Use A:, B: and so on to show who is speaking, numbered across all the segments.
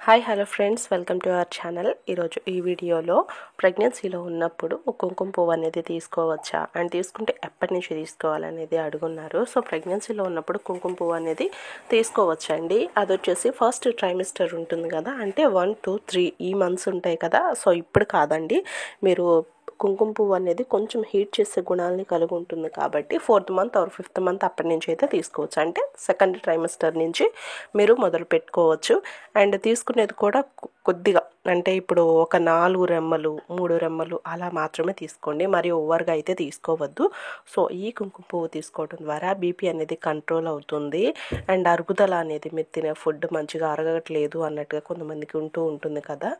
A: Hi hello friends, welcome to our channel. ఈరోజు ఈ వీడియోలో ప్రెగ్నెన్సీలో ఉన్నప్పుడు కుంకుమ పువ్వు అనేది తీసుకోవచ్చా అండ్ తీసుకుంటే ఎప్పటి నుంచి తీసుకోవాలనేది అడుగున్నారు. సో ప్రెగ్నెన్సీలో ఉన్నప్పుడు కుంకుమ పువ్వు అనేది తీసుకోవచ్చండి. అది వచ్చేసి ఫస్ట్ ట్రైమిస్టర్ ఉంటుంది కదా, అంటే 1, 2, 3 ఈ మంత్స్ ఉంటాయి కదా. సో ఇప్పుడు కాదండి, మీరు కుంకుమ పువ్వు అనేది కొంచెం హీట్ చేసే గుణాలని కలిగి ఉంటుంది కాబట్టి 4th month or 5th month అప్పటి నుంచి అయితే తీసుకోవచ్చు. అంటే సెకండ్ ట్రైమిస్టర్ నుంచి మీరు మొదలు పెట్టుకోవచ్చు. అండ్ తీసుకునేది కూడా కొద్దిగా, అంటే ఇప్పుడు ఒక 4 రెమ్మలు 3 రెమ్మలు అలా మాత్రమే తీసుకోండి, మరి ఓవర్గా అయితే తీసుకోవద్దు. సో ఈ కుంకుమ పువ్వు తీసుకోవడం ద్వారా బీపీ అనేది కంట్రోల్ అవుతుంది. అండ్ అరుగుదల అనేది, మీరు తినే ఫుడ్ మంచిగా అరగట్లేదు అన్నట్టుగా కొంతమందికి ఉంటుంది కదా,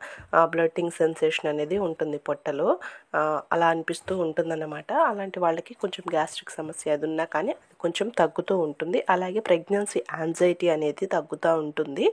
A: బ్లడ్టింగ్ సెన్సేషన్ అనేది ఉంటుంది పొట్టలో, అలా అనిపిస్తూ ఉంటుందన్నమాట. అలాంటి వాళ్ళకి కొంచెం గ్యాస్ట్రిక్ సమస్య అది ఉన్నా కానీ కొంచెం తగ్గుతూ ఉంటుంది. అలాగే ప్రెగ్నెన్సీ యాంగ్జైటీ అనేది తగ్గుతూ ఉంటుంది.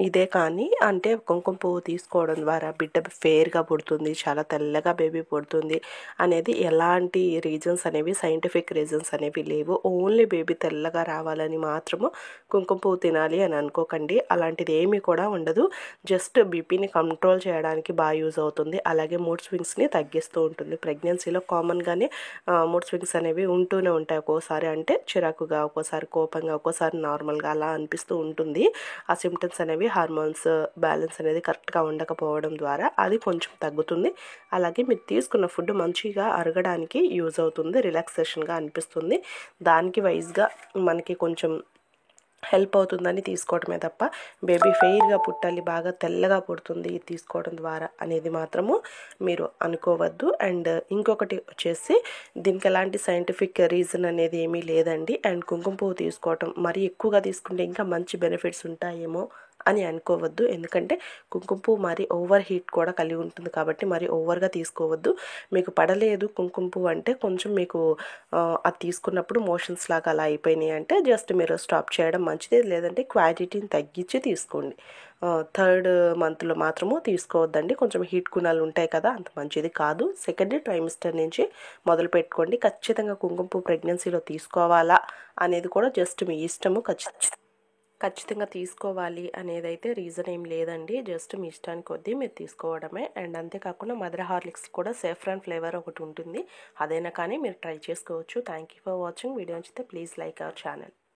A: ఇదే కానీ అంటే కుంకుమ పువ్వు తీసుకోవడం ద్వారా బిడ్డ ఫేర్గా పుడుతుంది, చాలా తెల్లగా బేబీ పుడుతుంది అనేది ఎలాంటి రీజన్స్ అనేవి, సైంటిఫిక్ రీజన్స్ అనేవి లేవు. ఓన్లీ బేబీ తెల్లగా రావాలని మాత్రము కుంకుమ పువ్వు తినాలి అని అనుకోకండి. అలాంటిది ఏమీ కూడా ఉండదు. జస్ట్ బీపీని కంట్రోల్ చేయడానికి బాగా యూజ్ అవుతుంది. అలాగే మూడ్ స్వింగ్స్ని తగ్గిస్తూ ఉంటుంది. ప్రెగ్నెన్సీలో కామన్గానే మూడ్ స్వింగ్స్ అనేవి ఉంటూనే ఉంటాయి. ఒక్కోసారి అంటే చిరాకుగా, ఒక్కోసారి కోపంగా, ఒక్కోసారి నార్మల్గా అలా అనిపిస్తూ ఉంటుంది. ఆ సిమ్టమ్స్ అనేవి హార్మోన్స్ బ్యాలెన్స్ అనేది కరెక్ట్గా ఉండకపోవడం ద్వారా అది కొంచెం తగ్గుతుంది. అలాగే మీరు తీసుకున్న ఫుడ్ మంచిగా అరగడానికి యూజ్ అవుతుంది, రిలాక్సేషన్గా అనిపిస్తుంది. దానికి వైజ్గా మనకి కొంచెం హెల్ప్ అవుతుందని తీసుకోవడమే తప్ప బేబీ ఫెయిర్గా పుట్టాలి, బాగా తెల్లగా పుడుతుంది ఇది తీసుకోవడం ద్వారా అనేది మాత్రము మీరు అనుకోవద్దు. అండ్ ఇంకొకటి వచ్చేసి, దీనికి ఎలాంటి సైంటిఫిక్ రీజన్ అనేది ఏమీ లేదండి. అండ్ కుంకుమ పువ్వు తీసుకోవటం మరీ ఎక్కువగా తీసుకుంటే ఇంకా మంచి బెనిఫిట్స్ ఉంటాయేమో అని అనుకోవద్దు. ఎందుకంటే కుంకుమ పువ్వు మరి ఓవర్ హీట్ కూడా కలిగి ఉంటుంది కాబట్టి మరి ఓవర్గా తీసుకోవద్దు. మీకు పడలేదు కుంకుమ పువ్వు అంటే కొంచెం మీకు అది తీసుకున్నప్పుడు మోషన్స్ లాగా అలా అయిపోయినాయి అంటే జస్ట్ మీరు స్టాప్ చేయడం మంచిది. లేదంటే క్వాంటిటీని తగ్గించి తీసుకోండి. 3rd మంత్లో మాత్రము తీసుకోవద్దండి, కొంచెం హీట్ గుణాలు ఉంటాయి కదా, అంత మంచిది కాదు. సెకండ్ ట్రైమిస్టర్ నుంచి మొదలు పెట్టుకోండి. ఖచ్చితంగా కుంకుమ పువ్వు ప్రెగ్నెన్సీలో తీసుకోవాలా అనేది కూడా జస్ట్ మీ ఇష్టము. ఖచ్చితంగా తీసుకోవాలి అనేది అయితే రీజన్ ఏం లేదండి, జస్ట్ మీ ఇష్టానికి కొద్దీ మీరు తీసుకోవడమే. అండ్ అంతేకాకుండా మదర్ హార్లిక్స్ కూడా సేఫ్రాన్ ఫ్లేవర్ ఒకటి ఉంటుంది, అదైనా కానీ మీరు ట్రై చేసుకోవచ్చు. Thank you for watching. Video నచ్చితే ప్లీజ్ లైక్ అవర్ ఛానల్.